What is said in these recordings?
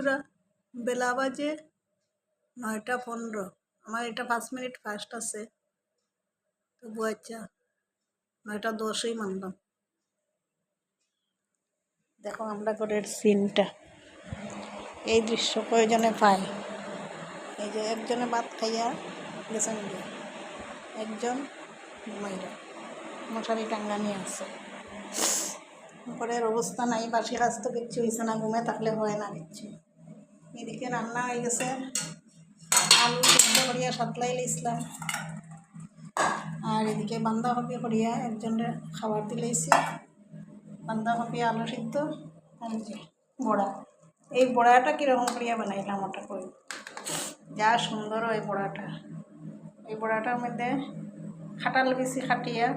বন্ধুরা, বেলা বাজে 9টা 15। আমার এটা 5 মিনিট ফাস্ট আছে, তবু আচ্ছা 9টা 10ই মানলাম। দেখো আমরা ঘরের সিনটা, এই দৃশ্য প্রয়োজনে পাই। এই যে একজনে ভাত খাইয়া গেছেন, একজন ঘুমাইরা মশারি টাঙ্গানি আছে। ঘরের অবস্থা নাই, বাসি কাজ তো কিচ্ছু হয়েছে না, ঘুমে থাকলে হয় না কিচ্ছু। এদিকে রান্না হয়ে গেছে, আলু সিদ্ধ করিয়া সাতলাই লিসলাম, আর এদিকে বাঁধাকপি করিয়া একজনের খাবার দিলেইছি। বাঁধাকপি আলু সিদ্ধ আর যে বড়া। এই বড়াটা কীরকম করিয়া বানাইলাম ওটা করি, যা সুন্দর ওই বড়াটা। এই বড়াটার মধ্যে খাটাল বেশি খাটিয়া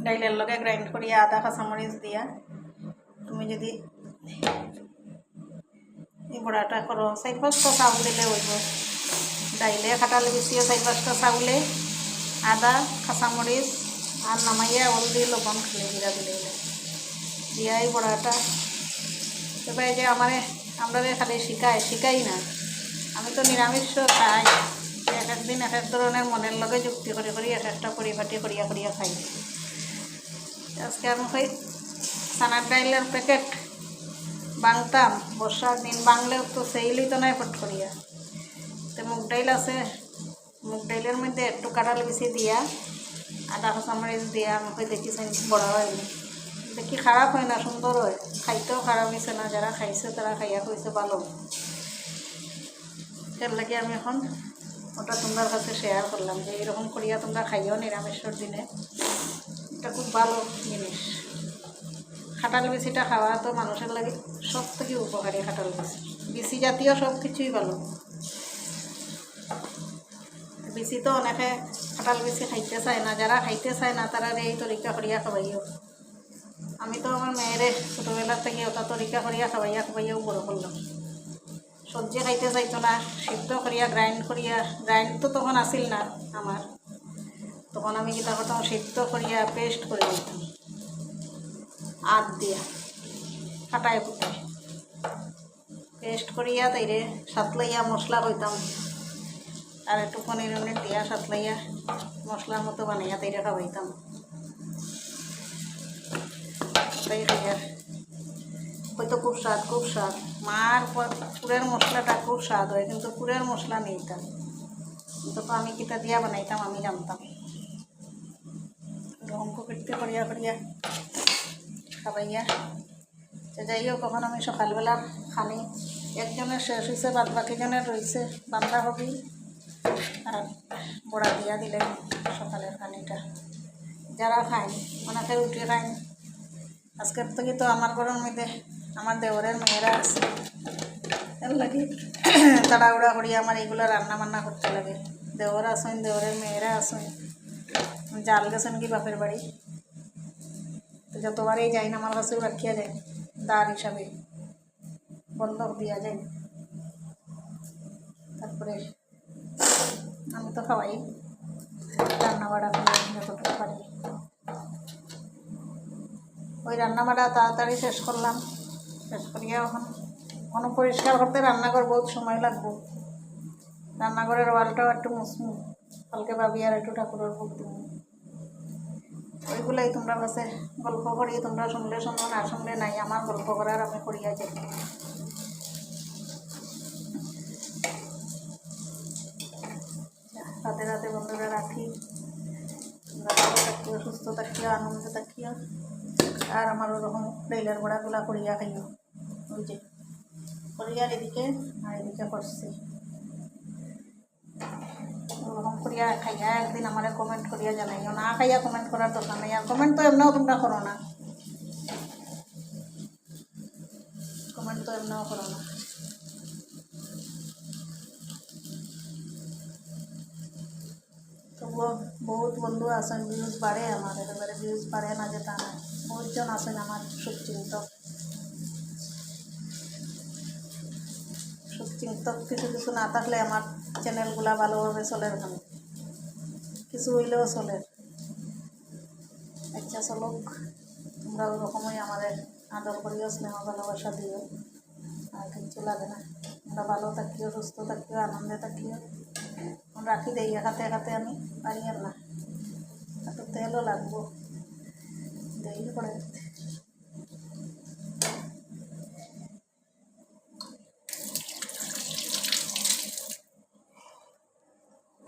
ডাইলের লগে গ্রাইন্ড করিয়া আদা কাঁচামরিচ দিয়া তুমি যদি এই বড়াটা করো, 4-5টা চাউল দিলে হইব। ডাইলে খাটাল বেশিও 4-5টা চাউলে আদা কাঁচামরিচ আর নামাইয়া হলদি লবণ খালি জিরা দিলে দিয়া এই বড়াটা। এবার যে আমরা খালি শিখাই না, আমি তো নিরামিষ খাই, এক একদিন এক এক ধরনের মনের লগে যুক্তি করে করি এক একটা পরিপাটি করিয়া করিয়া খাই। আজকে আমি খাই চানার ডাইলের প্যাকেট বাংতাম, বর্ষার দিন বাংলেও তো সেইলি তো নাই ফট করিয়া। তো মুগ ডাইল আছে, মুগ ডাইলের মধ্যে একটু কাঁঠাল বেশি দিয়া আদা কাঁচামরিচ দিয়া আমি দেখি বড়া হয়, দেখি খারাপ হয় না, সুন্দর হয়, খাইতেও খারাপ হয়েছে না। যারা খাইছে তারা খাইয়া হয়েছে ভালো। এর লাগে আমি এখন ওটা তোমার কাছে শেয়ার করলাম যে এরকম করিয়া তোমরা খাইও নিরামিষের দিনে, এটা খুব ভালো জিনিস। খাটাল বেশিটা খাওয়া তো মানুষের লাগে সব থেকে উপকারী। খাটাল বেশি জাতীয় সব কিছুই ভালো। বেশি তো অনেকে খাটাল বেশি খাইতে চায় না, যারা খাইতে চায় না তারা এই তরিকা করিয়া খাওয়াইও। আমি তো আমার মেয়েরে ছোটোবেলার থেকে ওটা তরিকা করিয়া খাওয়াইয়াও বড় করলাম। সবজি খাইতে চাইতো না, সিদ্ধ করিয়া গ্রাইন্ড তো তখন আসিল না আমার, তখন আমি কিতা করতাম সিদ্ধ করিয়া পেস্ট করে দিতাম আদ দিয়া কাটায় কুটায় পেস্ট করিয়া তাইরে সাতলাইয়া মশলা কইতাম, আর একটু পনির দিয়া সাতলাইয়া মশলার মতো বানাইয়া তাইরে খাওয়াইতাম। তাই খাইয়া হয়তো খুব স্বাদ। মার পুরের মশলাটা খুব স্বাদ হয়, কিন্তু পুরের মশলা নিতাম, কিন্তু আমি কিতা দিয়া বানাইতাম আমি জানতাম। অঙ্ক করতে করিয়া খাবাইয়া যাই হোক। কখন আমি সকালবেলা খানি একজনের শেষ হয়েছে, বাদ বাকিজনের রয়েছে বাঁধাকপি আর বড়া দিয়া দিলেন সকালের খানিটা। যারা খায় ওনাকে রুটি খায়। আজকের থেকে তো আমার ঘরের মধ্যে আমার দেওরের মেয়েরা আছে, এর লাগে তাড়াহুড়া করিয়া আমার এইগুলো রান্না বান্না করতে লাগে। দেওর আসেন, দেওরের মেয়েরা আসেন, জাল গেছেন কি বাপের বাড়ি, তো যতবারই যাই না আমার কাছেও রাখিয়া যায়, দাঁড় হিসাবে বন্ধক দিয়া যায়। তারপরে আমি তো খাওয়াই, রান্না বাড়া করে যতটুকু পারি। ওই রান্না বাড়া তাড়াতাড়ি শেষ করলাম, শেষ করিয়া এখন পরিষ্কার করতে রান্নাঘর বহুত সময় লাগবো। রান্নাঘরের ওয়ালটাও একটু মুসমু, কালকে ভাবি আর একটু ঠাকুরের ভোগ দিব। ওইগুলাই তোমরা কাছে গল্প করি, তোমরা শুনলে শুনো, না শুনলে নাই। আমার গল্প করার আমি করিয়া যাই। রাতে রাতে বন্ধুরা রাখি, তোমরা ভালো থাকিও, সুস্থ থাকিও, আনন্দে থাকিও। আর আমার ওরকম ডাইলের বড়াগুলা করিয়া খাইও। ওই যে করিয়ার এদিকে আর এদিকে করছি, ওরকম করিয়া খাইয়া একদিন আমার কমেন্ট করিয়া জানাইও। না খাইয়া কমেন্ট করার দরকার নেই, আর কমেন্ট তো এমনিও তোমরা করো না, কমেন্ট তো এমনিও করো না। তবুও বহুত বন্ধু আছেন, ভিউজ বাড়ে আমার, একেবারে ভিউজ বাড়ে না যে তা না। বহুতজন আছেন আমার শুভচিন্তক কিছু না থাকলে আমার চ্যানেলগুলা ভালোভাবে চলের না, কিছু হইলেও চলে। আচ্ছা চলুক, তোমরা ওরকমই আমাদের আদর করিও, স্নেহ ভালোবাসা দিও, আর কিছু লাগে না। আমরা ভালো থাকিও, সুস্থ থাকিও, আনন্দে থাকিও। রাখি দেই হাতে হাতে আমি পারি আর না, একটু তেলও লাগবো।